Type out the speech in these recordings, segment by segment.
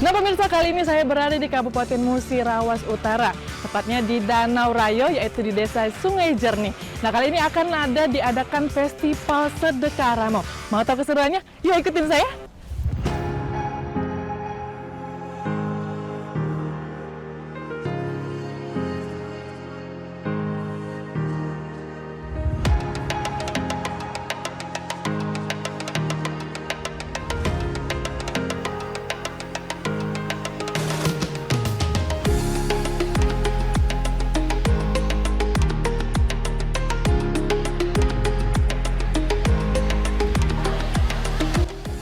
Nah pemirsa, kali ini saya berada di Kabupaten Musirawas Utara, tepatnya di Danau Rayo, yaitu di Desa Sungai Jernih. Nah kali ini akan diadakan Festival Sedekah Ramo. Mau tahu keseruannya? Yuk ikutin saya!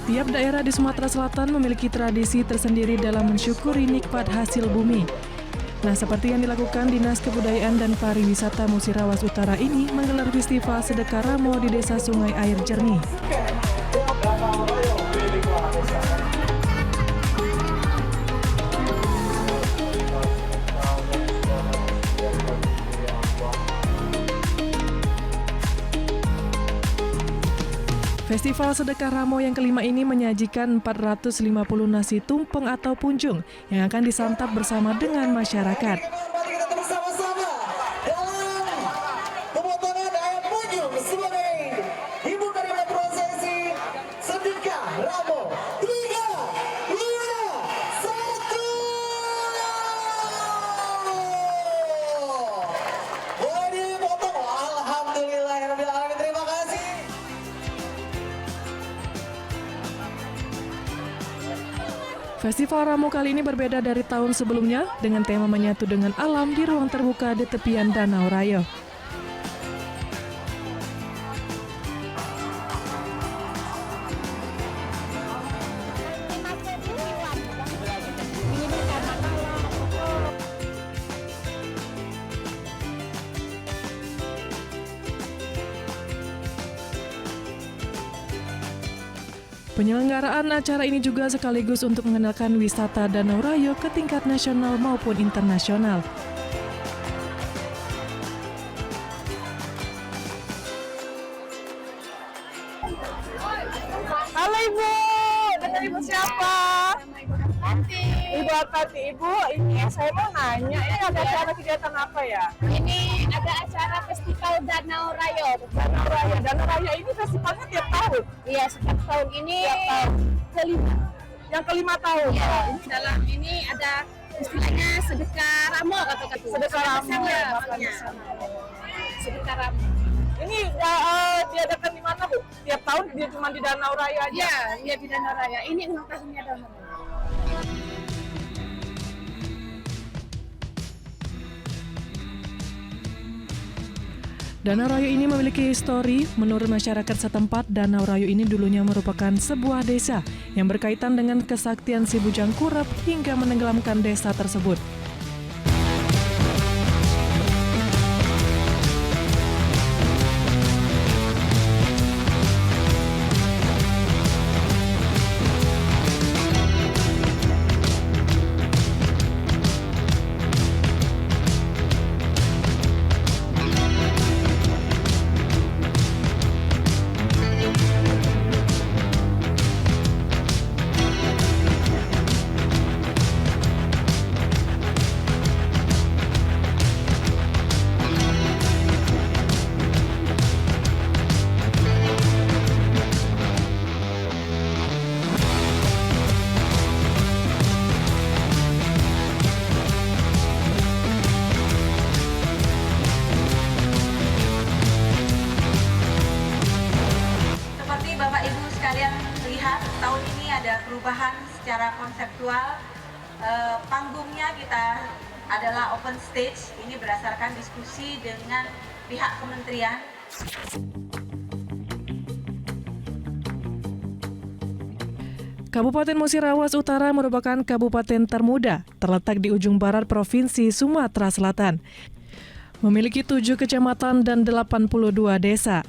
Tiap daerah di Sumatera Selatan memiliki tradisi tersendiri dalam mensyukuri nikmat hasil bumi. Nah, seperti yang dilakukan Dinas Kebudayaan dan Pariwisata Musirawas Utara ini menggelar Festival Sedekah Ramo di Desa Sungai Air Jernih. Festival Sedekah Ramo yang kelima ini menyajikan 450 nasi tumpeng atau punjung yang akan disantap bersama dengan masyarakat. Mari kita bersama-sama dalam pemotongan ayam punjung sebagai dibuka dengan prosesi Sedekah Ramo. 3, 2, 1. Boleh dipotong. Alhamdulillahirrahmanirrahim. Terima kasih. Festival Ramo kali ini berbeda dari tahun sebelumnya dengan tema menyatu dengan alam di ruang terbuka di tepian Danau Rayo. Penyelenggaraan acara ini juga sekaligus untuk mengenalkan wisata Danau Rayo ke tingkat nasional maupun internasional. Halo Ibu, dengan Ibu siapa? Ibu Arpati. Ibu, ini saya mau nanya, ini ada acara kegiatan apa ya? Ini ada acara Festival Danau Rayo. Danau Rayo ini festivalnya tiap tahun? Iya, setiap tahun ini Tiap tahun. kelima. Yang kelima tahun? Ya, Wah, dalam ini ada istilahnya sedekah ramo kata-kata. Sedekah Ramo ya, namanya. Sedekah ramo. ini diadakan di mana Bu? Tiap tahun dia cuma di Danau Rayo aja? Iya, iya di Danau Rayo. Ini ulang tahunnya Danau Rayo. Danau Rayo ini memiliki histori. Menurut masyarakat setempat, Danau Rayo ini dulunya merupakan sebuah desa yang berkaitan dengan kesaktian si Bujang Kurap hingga menenggelamkan desa tersebut. Tahun ini ada perubahan secara konseptual. Panggungnya kita adalah open stage. Ini berdasarkan diskusi dengan pihak kementerian. Kabupaten Musirawas Utara merupakan kabupaten termuda, terletak di ujung barat Provinsi Sumatera Selatan. Memiliki 7 kecamatan dan 82 desa.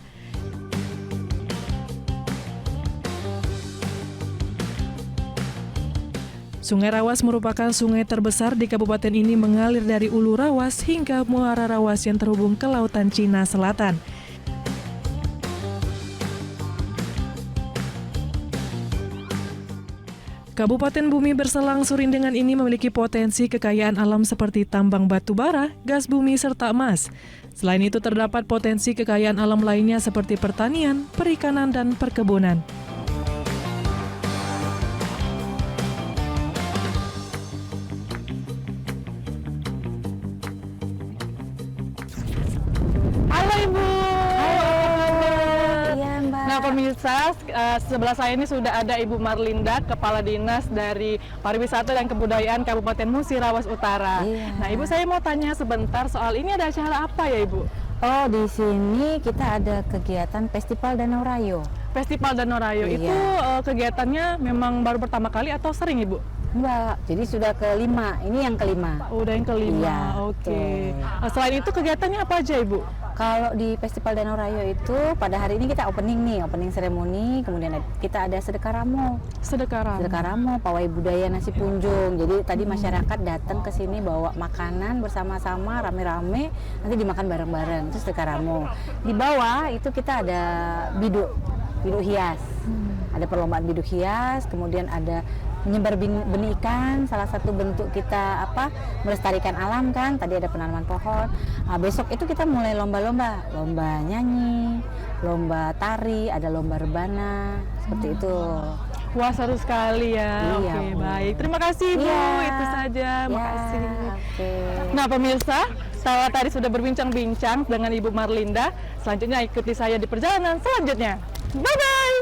Sungai Rawas merupakan sungai terbesar di kabupaten ini, mengalir dari Ulu Rawas hingga Muara Rawas yang terhubung ke Lautan Cina Selatan. Kabupaten Bumi Berselang Surindengan ini memiliki potensi kekayaan alam seperti tambang batu bara, gas bumi, serta emas. Selain itu terdapat potensi kekayaan alam lainnya seperti pertanian, perikanan, dan perkebunan. Halo Ibu. Iya Mbak. Nah pemirsa, sebelah saya ini sudah ada Ibu Marlinda, Kepala Dinas dari Pariwisata dan Kebudayaan Kabupaten Musirawas Utara. Iya. Nah Ibu, saya mau tanya sebentar soal ini, ada acara apa ya Ibu? Oh, di sini kita ada kegiatan Festival Danau Rayo. Festival Danau Rayo Iya. itu kegiatannya memang baru pertama kali atau sering Ibu? Mbak, jadi sudah kelima. Ini yang kelima. Udah yang kelima, Iya, oke. betul. Selain itu kegiatannya apa aja Ibu? Kalau di Festival Danau Rayo itu pada hari ini kita opening seremoni, kemudian kita ada sedekah ramo. Sedekah Sedekah ramo, pawai budaya nasi punjung. Jadi tadi masyarakat datang ke sini bawa makanan bersama-sama rame-rame, nanti dimakan bareng-bareng. Itu sedekah ramo. Di bawah itu kita ada biduk hias. Ada perlombaan biduk hias, kemudian ada menyebar benih ikan, salah satu bentuk kita melestarikan alam kan. Tadi ada penanaman pohon. Nah, besok itu kita mulai lomba nyanyi, lomba tari, ada lomba rebana, seperti itu. Wah, seru sekali ya. Iya, Oke, Bu. baik. Terima kasih Bu, Iya. itu saja. Ya, Makasih. oke. Nah pemirsa, saya tadi sudah berbincang-bincang dengan Ibu Marlinda. Selanjutnya ikuti saya di perjalanan selanjutnya. Bye-bye!